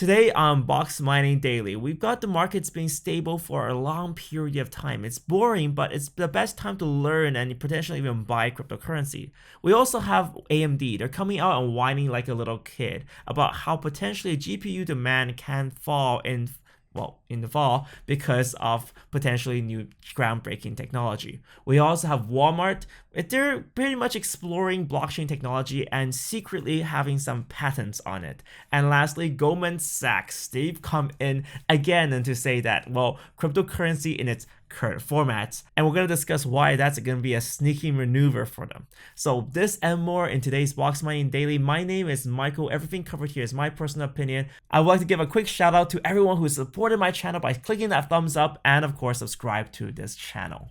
Today on Boxmining Daily, we've got the markets being stable for a long period of time. It's boring, but it's the best time to learn and potentially even buy cryptocurrency. We also have AMD. They're coming out and whining like a little kid about how potentially GPU demand can fall in the fall because of potentially new groundbreaking technology. We also have Walmart. They're pretty much exploring blockchain technology and secretly having some patents on it. And lastly, Goldman Sachs. They've come in again and to say that, cryptocurrency in its current formats, and we're going to discuss why that's going to be a sneaky maneuver for them. So this and more in today's Boxmining Daily. My name is Michael. Everything covered here is my personal opinion. I would like to give a quick shout out to everyone who supported my channel by clicking that thumbs up and of course subscribe to this channel.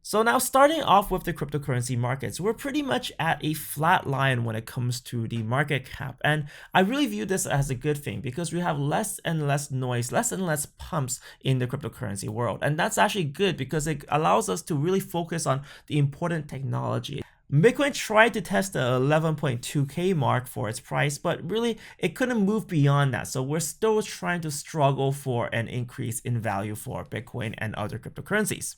So now starting off with the cryptocurrency markets, we're pretty much at a flat line when it comes to the market cap. And I really view this as a good thing because we have less and less noise, less and less pumps in the cryptocurrency world. And that's actually good because it allows us to really focus on the important technology. Bitcoin tried to test the 11.2k mark for its price, but really it couldn't move beyond that. So we're still trying to struggle for an increase in value for Bitcoin and other cryptocurrencies.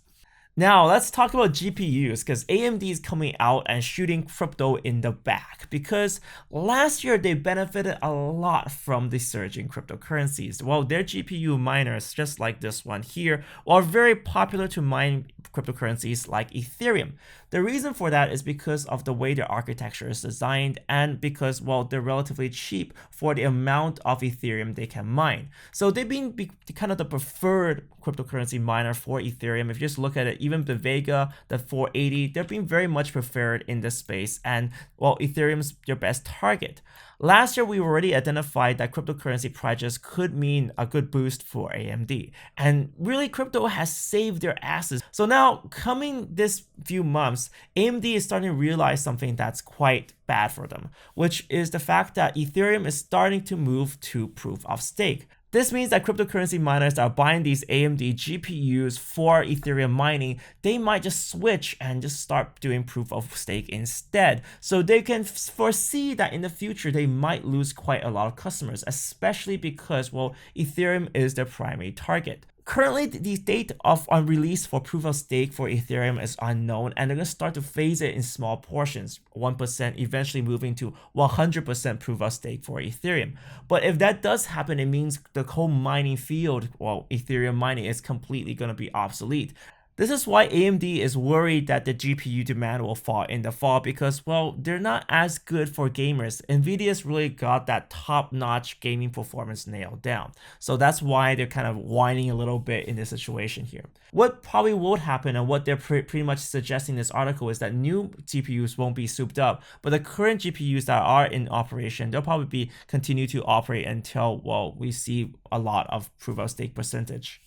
Now let's talk about GPUs because AMD is coming out and shooting crypto in the back because last year they benefited a lot from the surge in cryptocurrencies. Well, their GPU miners, just like this one here, are very popular to mine cryptocurrencies like Ethereum. The reason for that is because of the way their architecture is designed and because, they're relatively cheap for the amount of Ethereum they can mine. So they've been kind of the preferred cryptocurrency miner for Ethereum. If you just look at it, even the Vega, the 480, they're being very much preferred in this space, and Ethereum's their best target. Last year, we already identified that cryptocurrency projects could mean a good boost for AMD, and really crypto has saved their asses. So now, coming this few months, AMD is starting to realize something that's quite bad for them, which is the fact that Ethereum is starting to move to proof of stake. This means that cryptocurrency miners that are buying these AMD GPUs for Ethereum mining, they might just switch and just start doing proof of stake instead. So they can foresee that in the future, they might lose quite a lot of customers, especially because, Ethereum is their primary target. Currently, the date on release for proof of stake for Ethereum is unknown, and they're going to start to phase it in small portions, 1% eventually moving to 100% proof of stake for Ethereum. But if that does happen, it means the whole mining field, Ethereum mining, is completely going to be obsolete. This is why AMD is worried that the GPU demand will fall in the fall because, they're not as good for gamers. Nvidia's really got that top-notch gaming performance nailed down. So that's why they're kind of whining a little bit in this situation here. What probably will happen and what they're pretty much suggesting in this article is that new GPUs won't be souped up, but the current GPUs that are in operation, they'll probably continue to operate until, we see a lot of proof of stake percentage.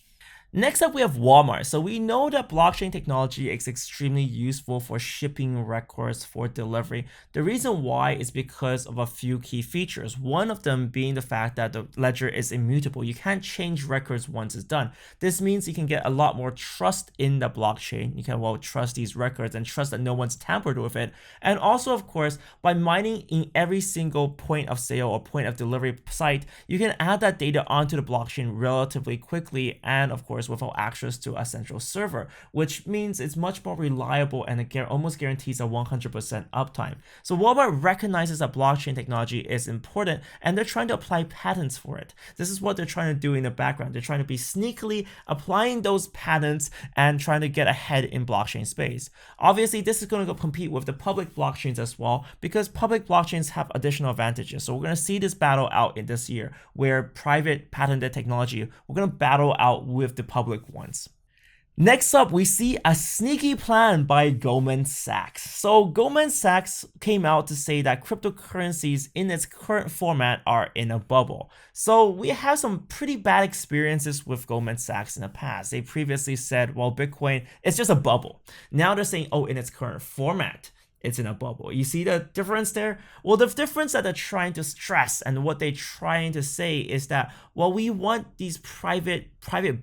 Next up, we have Walmart. So we know that blockchain technology is extremely useful for shipping records for delivery. The reason why is because of a few key features. One of them being the fact that the ledger is immutable. You can't change records once it's done. This means you can get a lot more trust in the blockchain. You can trust these records and trust that no one's tampered with it. And also, of course, by mining in every single point of sale or point of delivery site, you can add that data onto the blockchain relatively quickly and, of course, without access to a central server, which means it's much more reliable and it almost guarantees a 100% uptime. So Walmart recognizes that blockchain technology is important and they're trying to apply patents for it. This is what they're trying to do in the background. They're trying to be sneakily applying those patents and trying to get ahead in blockchain space. Obviously, this is going to compete with the public blockchains as well because public blockchains have additional advantages. So we're going to see this battle out in this year where private patented technology, we're going to battle out with the public ones. Next up, we see a sneaky plan by Goldman Sachs. So Goldman Sachs came out to say that cryptocurrencies in its current format are in a bubble. So we have some pretty bad experiences with Goldman Sachs in the past. They previously said, Bitcoin is just a bubble. Now they're saying, in its current format, it's in a bubble. You see the difference there? Well, the difference that they're trying to stress and what they're trying to say is that, we want these private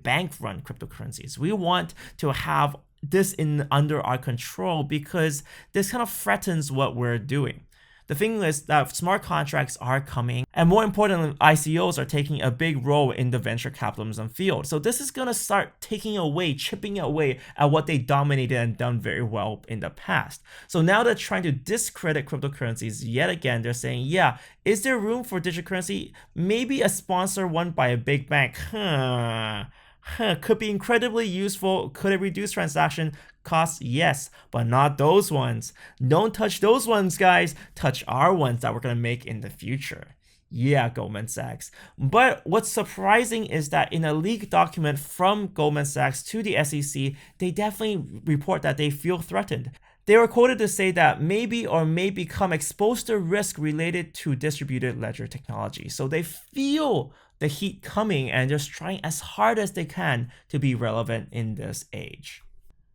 bank-run cryptocurrencies. We want to have this under our control because this kind of threatens what we're doing. The thing is that smart contracts are coming, and more importantly, ICOs are taking a big role in the venture capitalism field. So this is going to start taking away, chipping away at what they dominated and done very well in the past. So now they're trying to discredit cryptocurrencies yet again. They're saying, yeah, is there room for digital currency? Maybe a sponsor one by a big bank. Could be incredibly useful. Could it reduce transaction costs? Yes, but not those ones. Don't touch those ones, guys. Touch our ones that we're going to make in the future. Yeah, Goldman Sachs. But what's surprising is that in a leaked document from Goldman Sachs to the SEC, they definitely report that they feel threatened. They were quoted to say that maybe or may become exposed to risk related to distributed ledger technology. So they feel the heat coming and just trying as hard as they can to be relevant in this age.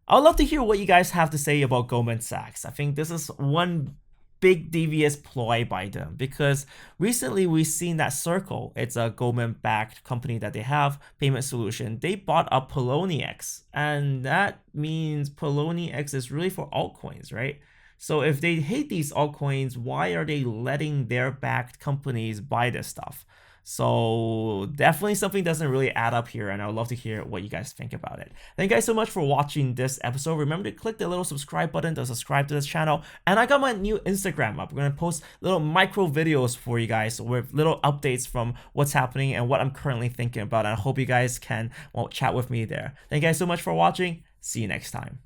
I would love to hear what you guys have to say about Goldman Sachs. I think this is one big devious ploy by them, because recently we've seen that Circle, it's a Goldman-backed company that they have, payment solution, they bought up Poloniex, and that means Poloniex is really for altcoins, right? So if they hate these altcoins, why are they letting their backed companies buy this stuff? So definitely something doesn't really add up here, and I would love to hear what you guys think about it. Thank you guys so much for watching this episode. Remember to click the little subscribe button to subscribe to this channel, and I got my new Instagram up. We're going to post little micro videos for you guys with little updates from what's happening and what I'm currently thinking about, and I hope you guys can chat with me there. Thank you guys so much for watching. See you next time.